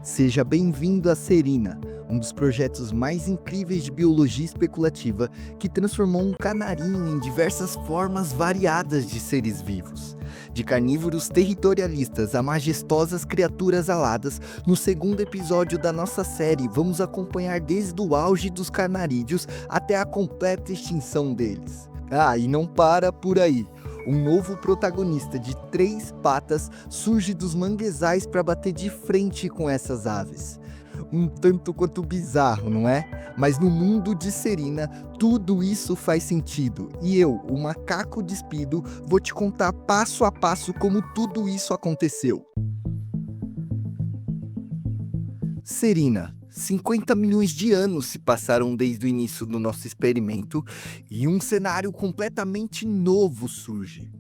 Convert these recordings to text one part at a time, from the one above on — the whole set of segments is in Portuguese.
Seja bem-vindo a Serina, um dos projetos mais incríveis de biologia especulativa que transformou um canarinho em diversas formas variadas de seres vivos. De carnívoros territorialistas a majestosas criaturas aladas, no segundo episódio da nossa série vamos acompanhar desde o auge dos canarídeos até a completa extinção deles. E não para por aí. Um novo protagonista de 3 patas surge dos manguezais para bater de frente com essas aves. Um tanto quanto bizarro, não é? Mas no mundo de Serina, tudo isso faz sentido. E eu, o macaco despido, vou te contar passo a passo como tudo isso aconteceu. Serina. 50 milhões de anos se passaram desde o início do nosso experimento e um cenário completamente novo surge.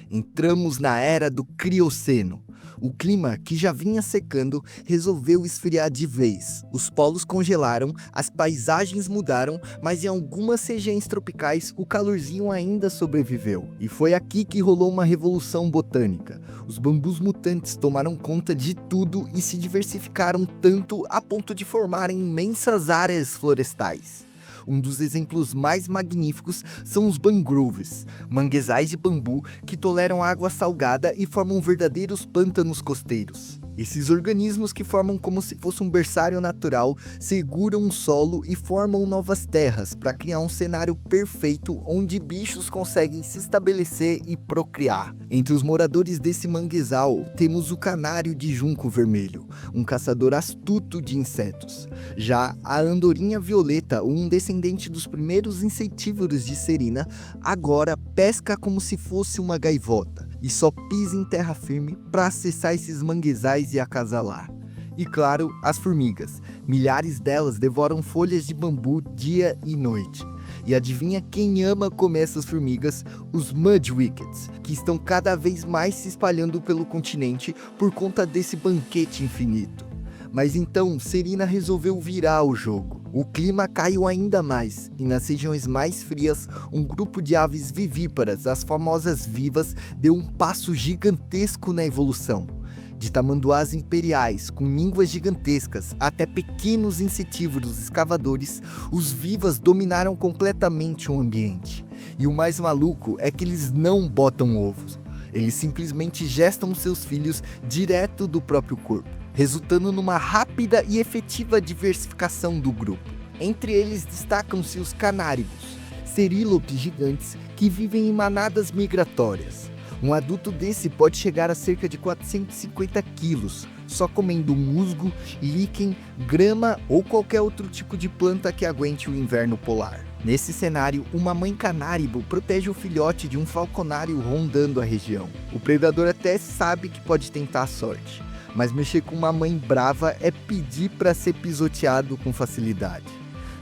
Entramos na era do Crioceno. O clima, que já vinha secando, resolveu esfriar de vez. Os polos congelaram, as paisagens mudaram, mas em algumas regiões tropicais o calorzinho ainda sobreviveu. E foi aqui que rolou uma revolução botânica. Os bambus mutantes tomaram conta de tudo e se diversificaram tanto a ponto de formarem imensas áreas florestais. Um dos exemplos mais magníficos são os mangroves, manguezais de bambu que toleram água salgada e formam verdadeiros pântanos costeiros. Esses organismos, que formam como se fosse um berçário natural, seguram o solo e formam novas terras para criar um cenário perfeito onde bichos conseguem se estabelecer e procriar. Entre os moradores desse manguezal, temos o canário de junco vermelho, um caçador astuto de insetos. Já a andorinha violeta, um descendente dos primeiros insetívoros de Serina, agora pesca como se fosse uma gaivota e só pisa em terra firme para acessar esses manguezais e acasalar. E claro, as formigas. Milhares delas devoram folhas de bambu dia e noite. E adivinha quem ama comer essas formigas? Os Mudwickets, que estão cada vez mais se espalhando pelo continente por conta desse banquete infinito. Mas então, Serina resolveu virar o jogo. O clima caiu ainda mais, e nas regiões mais frias, um grupo de aves vivíparas, as famosas vivas, deu um passo gigantesco na evolução. De tamanduás imperiais, com línguas gigantescas, até pequenos insetívoros escavadores, os vivas dominaram completamente o ambiente. E o mais maluco é que eles não botam ovos. Eles simplesmente gestam seus filhos direto do próprio corpo, resultando numa rápida e efetiva diversificação do grupo. Entre eles destacam-se os canáribos, serílopes gigantes que vivem em manadas migratórias. Um adulto desse pode chegar a cerca de 450 quilos, só comendo musgo, líquen, grama ou qualquer outro tipo de planta que aguente o inverno polar. Nesse cenário, uma mãe canáribo protege o filhote de um falconário rondando a região. O predador até sabe que pode tentar a sorte, mas mexer com uma mãe brava é pedir para ser pisoteado com facilidade.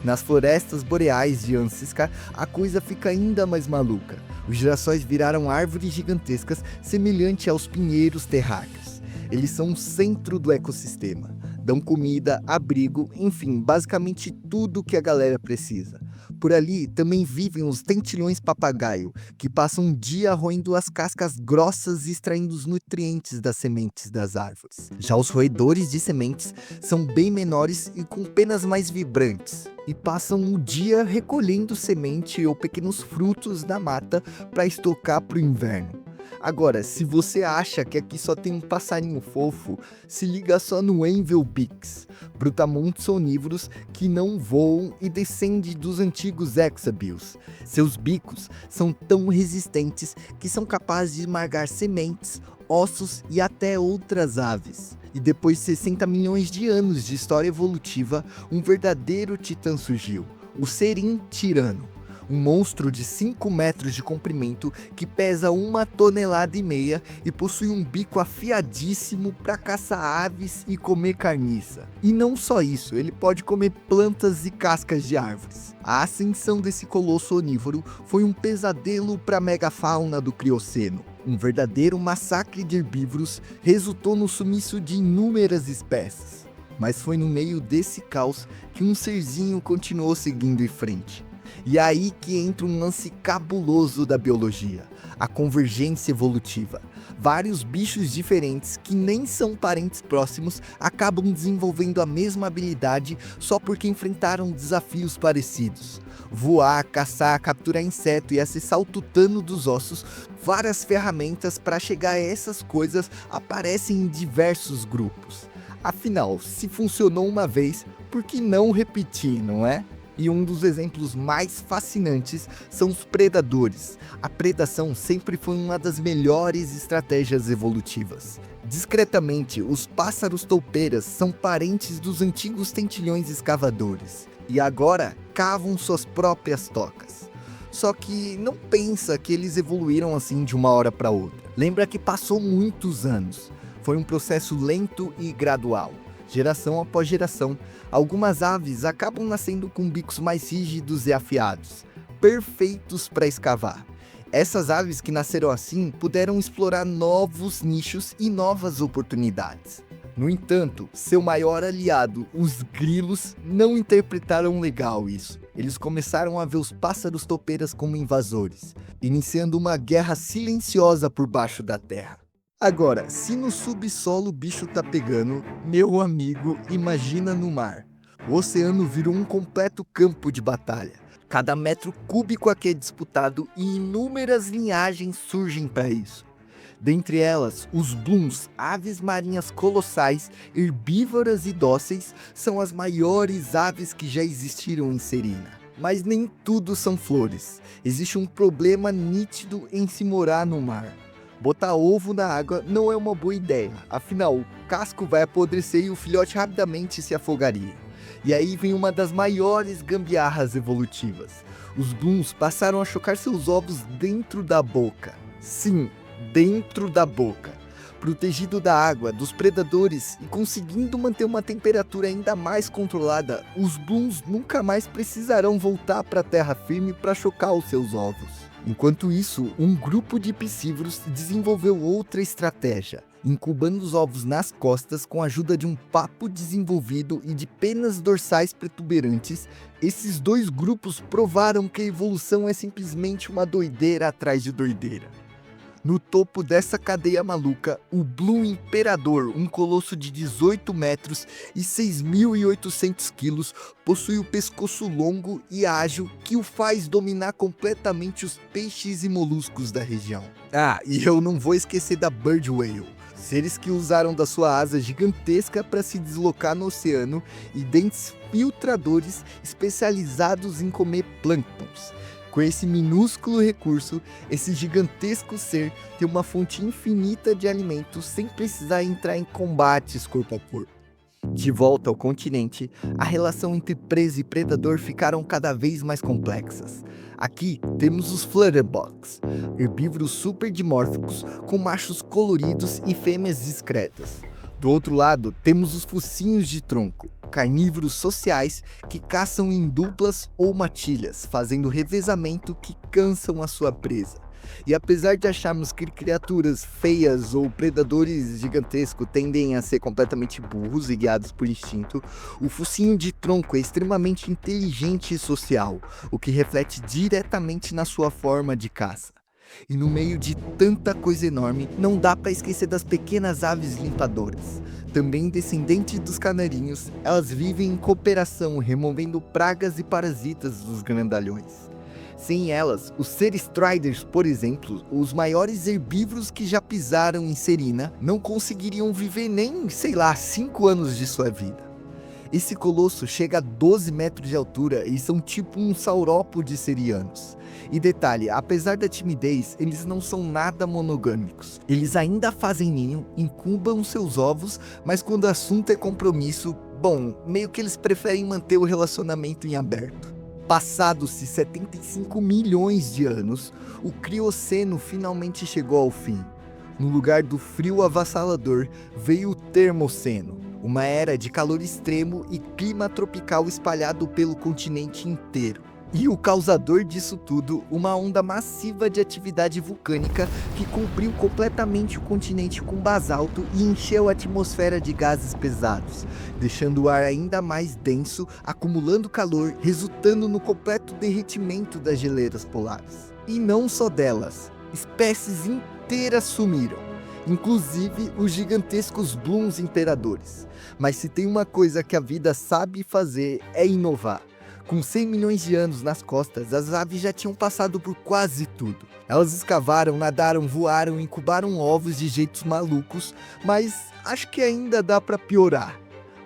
Nas florestas boreais de Ansiska, a coisa fica ainda mais maluca. Os girassóis viraram árvores gigantescas semelhante aos pinheiros terráqueos. Eles são o centro do ecossistema. Dão comida, abrigo, enfim, basicamente tudo que a galera precisa. Por ali também vivem os tentilhões papagaio, que passam um dia roendo as cascas grossas e extraindo os nutrientes das sementes das árvores. Já os roedores de sementes são bem menores e com penas mais vibrantes, e passam o dia recolhendo semente ou pequenos frutos da mata para estocar para o inverno. Agora, se você acha que aqui só tem um passarinho fofo, se liga só no Envelbix, brutamontes onívoros que não voam e descendem dos antigos Exabios. Seus bicos são tão resistentes que são capazes de esmagar sementes, ossos e até outras aves. E depois de 60 milhões de anos de história evolutiva, um verdadeiro titã surgiu, o Serin tirano. Um monstro de 5 metros de comprimento que pesa 1,5 toneladas e possui um bico afiadíssimo para caçar aves e comer carniça. E não só isso, ele pode comer plantas e cascas de árvores. A ascensão desse colosso onívoro foi um pesadelo para a megafauna do Crioceno. Um verdadeiro massacre de herbívoros resultou no sumiço de inúmeras espécies. Mas foi no meio desse caos que um serzinho continuou seguindo em frente. E é aí que entra um lance cabuloso da biologia, a convergência evolutiva. Vários bichos diferentes, que nem são parentes próximos, acabam desenvolvendo a mesma habilidade só porque enfrentaram desafios parecidos. Voar, caçar, capturar inseto e acessar o tutano dos ossos, várias ferramentas para chegar a essas coisas aparecem em diversos grupos. Afinal, se funcionou uma vez, por que não repetir, não é? E um dos exemplos mais fascinantes são os predadores. A predação sempre foi uma das melhores estratégias evolutivas. Discretamente, os pássaros toupeiras são parentes dos antigos tentilhões escavadores e agora cavam suas próprias tocas. Só que não pensa que eles evoluíram assim de uma hora para outra. Lembra que passou muitos anos. Foi um processo lento e gradual. Geração após geração, algumas aves acabam nascendo com bicos mais rígidos e afiados, perfeitos para escavar. Essas aves que nasceram assim puderam explorar novos nichos e novas oportunidades. No entanto, seu maior aliado, os grilos, não interpretaram legal isso. Eles começaram a ver os pássaros toupeiras como invasores, iniciando uma guerra silenciosa por baixo da terra. Agora, se no subsolo o bicho tá pegando, meu amigo, imagina no mar. O oceano virou um completo campo de batalha. Cada metro cúbico aqui é disputado e inúmeras linhagens surgem para isso. Dentre elas, os blooms, aves marinhas colossais, herbívoras e dóceis, são as maiores aves que já existiram em Serina. Mas nem tudo são flores. Existe um problema nítido em se morar no mar. Botar ovo na água não é uma boa ideia, afinal, o casco vai apodrecer e o filhote rapidamente se afogaria. E aí vem uma das maiores gambiarras evolutivas. Os blooms passaram a chocar seus ovos dentro da boca. Sim, dentro da boca. Protegido da água, dos predadores e conseguindo manter uma temperatura ainda mais controlada, os blooms nunca mais precisarão voltar para a terra firme para chocar os seus ovos. Enquanto isso, um grupo de piscívoros desenvolveu outra estratégia, incubando os ovos nas costas com a ajuda de um papo desenvolvido e de penas dorsais protuberantes. Esses dois grupos provaram que a evolução é simplesmente uma doideira atrás de doideira. No topo dessa cadeia maluca, o Blue Imperador, um colosso de 18 metros e 6.800 quilos, possui o pescoço longo e ágil que o faz dominar completamente os peixes e moluscos da região. Ah, e eu não vou esquecer da Bird Whale, seres que usaram da sua asa gigantesca para se deslocar no oceano e dentes filtradores especializados em comer plânctons. Com esse minúsculo recurso, esse gigantesco ser tem uma fonte infinita de alimentos sem precisar entrar em combates corpo a corpo. De volta ao continente, a relação entre presa e predador ficaram cada vez mais complexas. Aqui temos os flutterbugs, herbívoros superdimórficos com machos coloridos e fêmeas discretas. Do outro lado, temos os focinhos de tronco, carnívoros sociais que caçam em duplas ou matilhas, fazendo revezamento que cansam a sua presa. E apesar de acharmos que criaturas feias ou predadores gigantescos tendem a ser completamente burros e guiados por instinto, o focinho de tronco é extremamente inteligente e social, o que reflete diretamente na sua forma de caça. E no meio de tanta coisa enorme, não dá para esquecer das pequenas aves limpadoras. Também descendentes dos canarinhos, elas vivem em cooperação, removendo pragas e parasitas dos grandalhões. Sem elas, os Ceristriders, por exemplo, os maiores herbívoros que já pisaram em Serina, não conseguiriam viver nem, 5 anos de sua vida. Esse colosso chega a 12 metros de altura e são tipo um saurópode serianos. E detalhe, apesar da timidez, eles não são nada monogâmicos. Eles ainda fazem ninho, incubam seus ovos, mas quando o assunto é compromisso, meio que eles preferem manter o relacionamento em aberto. Passados-se 75 milhões de anos, o Crioceno finalmente chegou ao fim. No lugar do frio avassalador, veio o Termoceno, uma era de calor extremo e clima tropical espalhado pelo continente inteiro. E o causador disso tudo, uma onda massiva de atividade vulcânica que cobriu completamente o continente com basalto e encheu a atmosfera de gases pesados, deixando o ar ainda mais denso, acumulando calor, resultando no completo derretimento das geleiras polares. E não só delas, espécies inteiras sumiram, inclusive os gigantescos Blooms imperadores. Mas se tem uma coisa que a vida sabe fazer é inovar. Com 100 milhões de anos nas costas, as aves já tinham passado por quase tudo. Elas escavaram, nadaram, voaram, incubaram ovos de jeitos malucos, mas acho que ainda dá para piorar.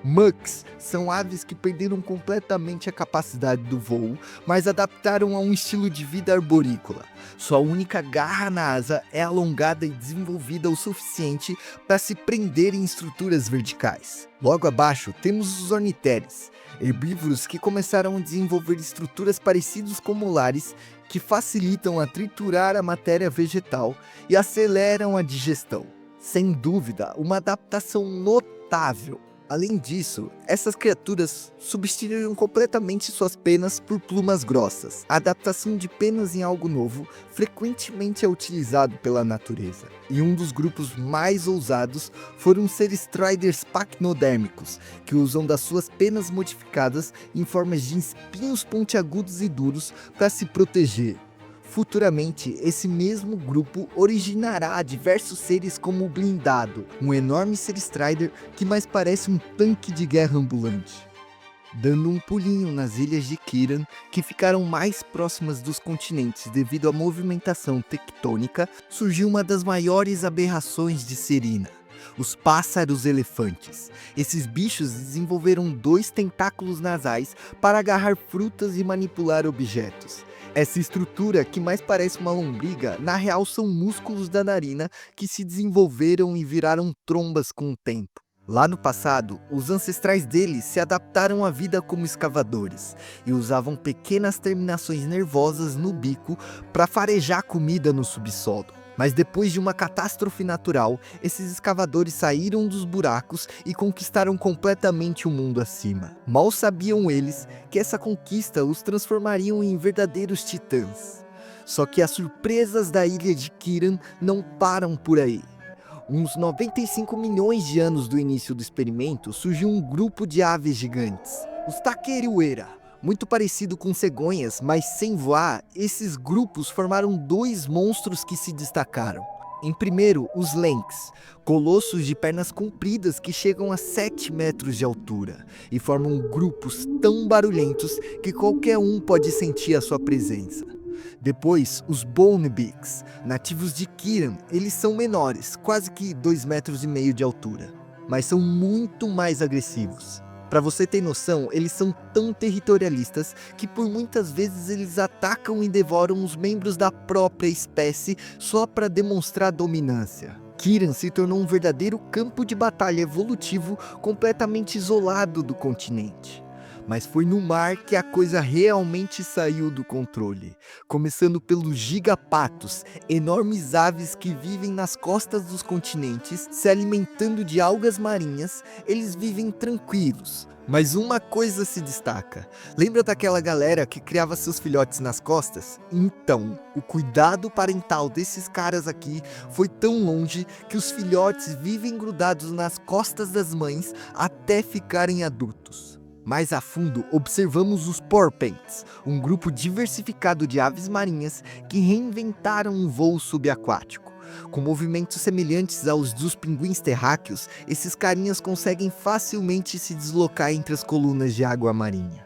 Mucks são aves que perderam completamente a capacidade do voo, mas adaptaram a um estilo de vida arborícola. Sua única garra na asa é alongada e desenvolvida o suficiente para se prender em estruturas verticais. Logo abaixo temos os ornitéries, herbívoros que começaram a desenvolver estruturas parecidas com molares que facilitam a triturar a matéria vegetal e aceleram a digestão. Sem dúvida, uma adaptação notável. Além disso, essas criaturas substituíram completamente suas penas por plumas grossas. A adaptação de penas em algo novo frequentemente é utilizado pela natureza. E um dos grupos mais ousados foram os Seristriders pacnodérmicos, que usam das suas penas modificadas em formas de espinhos pontiagudos e duros para se proteger. Futuramente, esse mesmo grupo originará diversos seres como o Blindado, um enorme Seristrider que mais parece um tanque de guerra ambulante. Dando um pulinho nas ilhas de Kiran, que ficaram mais próximas dos continentes devido à movimentação tectônica, surgiu uma das maiores aberrações de Serina: os pássaros-elefantes. Esses bichos desenvolveram 2 tentáculos nasais para agarrar frutas e manipular objetos. Essa estrutura, que mais parece uma lombriga, na real são músculos da narina que se desenvolveram e viraram trombas com o tempo. Lá no passado, os ancestrais deles se adaptaram à vida como escavadores e usavam pequenas terminações nervosas no bico para farejar comida no subsolo. Mas depois de uma catástrofe natural, esses escavadores saíram dos buracos e conquistaram completamente o mundo acima. Mal sabiam eles que essa conquista os transformariam em verdadeiros titãs. Só que as surpresas da ilha de Kiran não param por aí. Uns 95 milhões de anos do início do experimento, surgiu um grupo de aves gigantes, os Taqueriuera. Muito parecido com cegonhas, mas sem voar, esses grupos formaram 2 monstros que se destacaram. Em primeiro, os Lynx, colossos de pernas compridas que chegam a 7 metros de altura e formam grupos tão barulhentos que qualquer um pode sentir a sua presença. Depois, os Bonebeaks, nativos de Kiran. Eles são menores, quase que 2,5 metros de altura, mas são muito mais agressivos. Para você ter noção, eles são tão territorialistas que por muitas vezes eles atacam e devoram os membros da própria espécie só para demonstrar dominância. Kiran se tornou um verdadeiro campo de batalha evolutivo completamente isolado do continente. Mas foi no mar que a coisa realmente saiu do controle, começando pelos gigapatos, enormes aves que vivem nas costas dos continentes, se alimentando de algas marinhas. Eles vivem tranquilos, mas uma coisa se destaca: lembra daquela galera que criava seus filhotes nas costas? Então, o cuidado parental desses caras aqui foi tão longe que os filhotes vivem grudados nas costas das mães até ficarem adultos. Mais a fundo, observamos os Porpents, um grupo diversificado de aves marinhas que reinventaram um voo subaquático. Com movimentos semelhantes aos dos pinguins terráqueos, esses carinhas conseguem facilmente se deslocar entre as colunas de água marinha.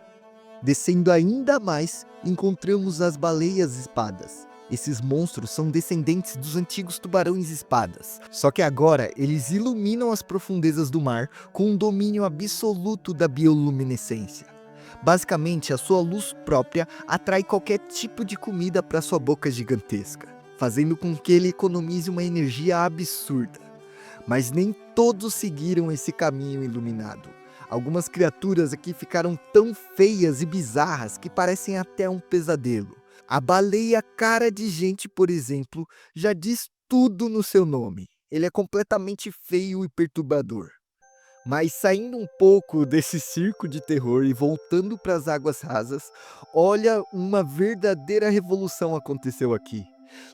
Descendo ainda mais, encontramos as baleias-espadas. Esses monstros são descendentes dos antigos tubarões-espadas, só que agora eles iluminam as profundezas do mar com um domínio absoluto da bioluminescência. Basicamente, a sua luz própria atrai qualquer tipo de comida para sua boca gigantesca, fazendo com que ele economize uma energia absurda. Mas nem todos seguiram esse caminho iluminado. Algumas criaturas aqui ficaram tão feias e bizarras que parecem até um pesadelo. A baleia cara de gente, por exemplo, já diz tudo no seu nome. Ele é completamente feio e perturbador. Mas saindo um pouco desse circo de terror e voltando para as águas rasas, olha, uma verdadeira revolução aconteceu aqui.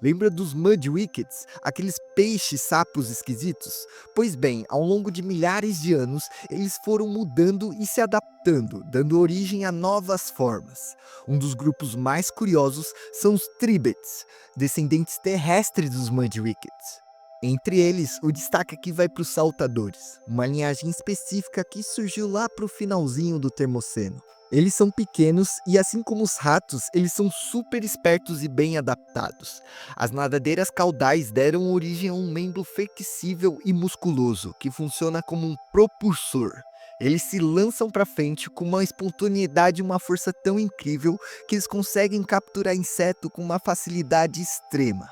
Lembra dos Mudwickets, aqueles peixes sapos esquisitos? Pois bem, ao longo de milhares de anos, eles foram mudando e se adaptando, dando origem a novas formas. Um dos grupos mais curiosos são os Tribets, descendentes terrestres dos Mudwickets. Entre eles, o destaque aqui vai para os saltadores, uma linhagem específica que surgiu lá para o finalzinho do Termoceno. Eles são pequenos e, assim como os ratos, eles são super espertos e bem adaptados. As nadadeiras caudais deram origem a um membro flexível e musculoso, que funciona como um propulsor. Eles se lançam para frente com uma espontaneidade e uma força tão incrível que eles conseguem capturar inseto com uma facilidade extrema.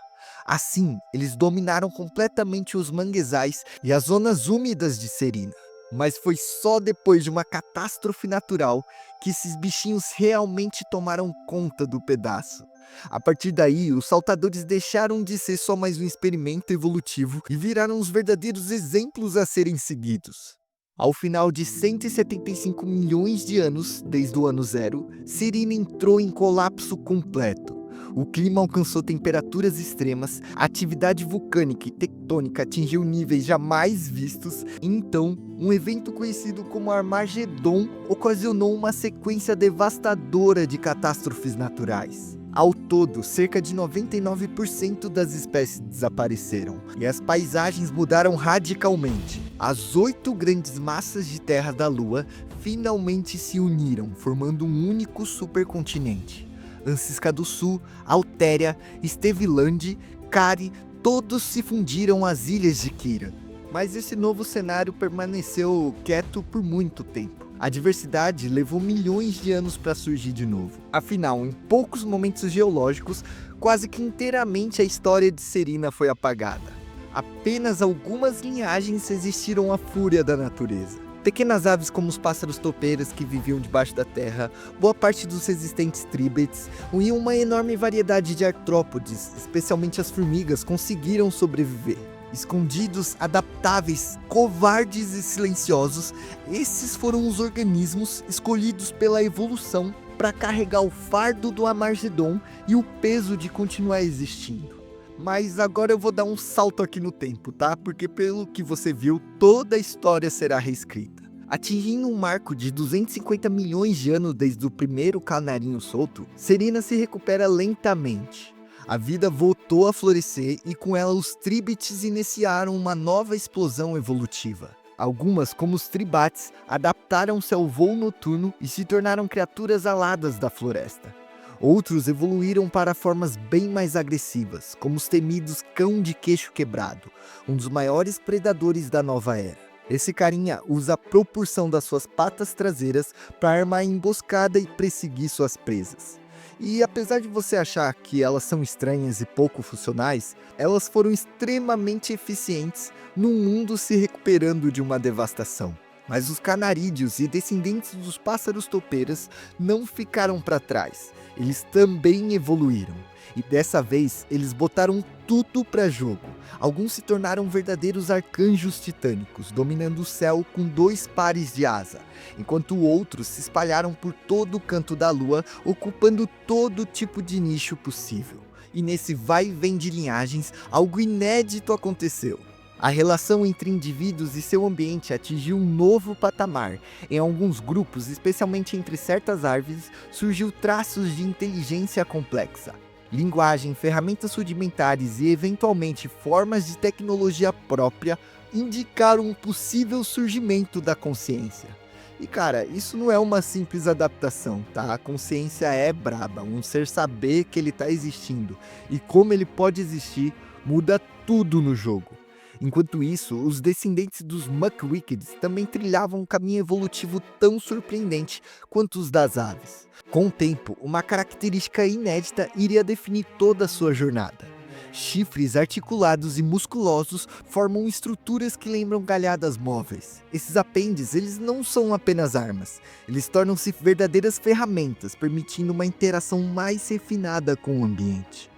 Assim, eles dominaram completamente os manguezais e as zonas úmidas de Serina. Mas foi só depois de uma catástrofe natural que esses bichinhos realmente tomaram conta do pedaço. A partir daí, os saltadores deixaram de ser só mais um experimento evolutivo e viraram os verdadeiros exemplos a serem seguidos. Ao final de 175 milhões de anos, desde o ano zero, Serina entrou em colapso completo. O clima alcançou temperaturas extremas, a atividade vulcânica e tectônica atingiu níveis jamais vistos, e então, um evento conhecido como Armagedon ocasionou uma sequência devastadora de catástrofes naturais. Ao todo, cerca de 99% das espécies desapareceram, e as paisagens mudaram radicalmente. As 8 grandes massas de terra da Lua finalmente se uniram, formando um único supercontinente. Ansisca do Sul, Altéria, Estevilande, Cari, todos se fundiram às ilhas de Kira. Mas esse novo cenário permaneceu quieto por muito tempo. A diversidade levou milhões de anos para surgir de novo. Afinal, em poucos momentos geológicos, quase que inteiramente a história de Serina foi apagada. Apenas algumas linhagens resistiram à fúria da natureza. Pequenas aves como os pássaros topeiras que viviam debaixo da terra, boa parte dos resistentes Tribets e uma enorme variedade de artrópodes, especialmente as formigas, conseguiram sobreviver. Escondidos, adaptáveis, covardes e silenciosos, esses foram os organismos escolhidos pela evolução para carregar o fardo do Armagedon e o peso de continuar existindo. Mas agora eu vou dar um salto aqui no tempo, tá? Porque pelo que você viu, toda a história será reescrita. Atingindo um marco de 250 milhões de anos desde o primeiro canarinho solto, Serina se recupera lentamente. A vida voltou a florescer e com ela os Tribets iniciaram uma nova explosão evolutiva. Algumas, como os Tribats, adaptaram-se ao voo noturno e se tornaram criaturas aladas da floresta. Outros evoluíram para formas bem mais agressivas, como os temidos cão de queixo quebrado, um dos maiores predadores da nova era. Esse carinha usa a propulsão das suas patas traseiras para armar a emboscada e perseguir suas presas. E apesar de você achar que elas são estranhas e pouco funcionais, elas foram extremamente eficientes num mundo se recuperando de uma devastação. Mas os canarídeos e descendentes dos pássaros topeiras não ficaram para trás. Eles também evoluíram. E dessa vez, eles botaram tudo para jogo. Alguns se tornaram verdadeiros arcanjos titânicos, dominando o céu com 2 pares de asa, enquanto outros se espalharam por todo o canto da lua, ocupando todo tipo de nicho possível. E nesse vai e vem de linhagens, algo inédito aconteceu. A relação entre indivíduos e seu ambiente atingiu um novo patamar. Em alguns grupos, especialmente entre certas árvores, surgiu traços de inteligência complexa. Linguagem, ferramentas rudimentares e, eventualmente, formas de tecnologia própria indicaram um possível surgimento da consciência. E cara, isso não é uma simples adaptação, tá? A consciência é braba, um ser saber que ele está existindo e como ele pode existir muda tudo no jogo. Enquanto isso, os descendentes dos Muckwickeds também trilhavam um caminho evolutivo tão surpreendente quanto os das aves. Com o tempo, uma característica inédita iria definir toda a sua jornada. Chifres articulados e musculosos formam estruturas que lembram galhadas móveis. Esses apêndices, eles não são apenas armas, eles tornam-se verdadeiras ferramentas, permitindo uma interação mais refinada com o ambiente.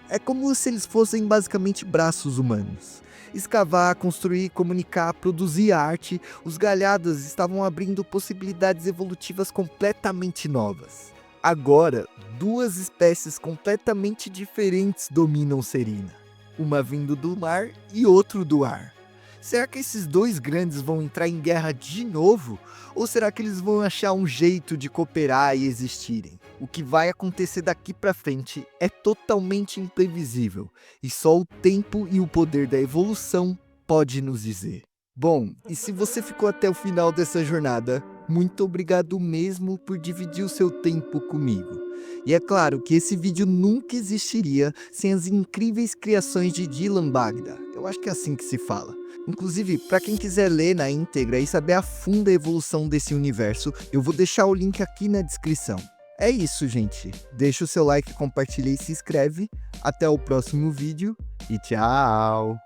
É como se eles fossem basicamente braços humanos. Escavar, construir, comunicar, produzir arte, os Galhadas estavam abrindo possibilidades evolutivas completamente novas. Agora, duas espécies completamente diferentes dominam Serina. Uma vindo do mar e outro do ar. Será que esses dois grandes vão entrar em guerra de novo? Ou será que eles vão achar um jeito de cooperar e existirem? O que vai acontecer daqui pra frente é totalmente imprevisível, e só o tempo e o poder da evolução pode nos dizer. Bom, e se você ficou até o final dessa jornada, muito obrigado mesmo por dividir o seu tempo comigo. E é claro que esse vídeo nunca existiria sem as incríveis criações de Dylan Bagda. Eu acho que é assim que se fala. Inclusive, para quem quiser ler na íntegra e saber a fundo a evolução desse universo, eu vou deixar o link aqui na descrição. É isso, gente. Deixa o seu like, compartilha e se inscreve. Até o próximo vídeo e tchau!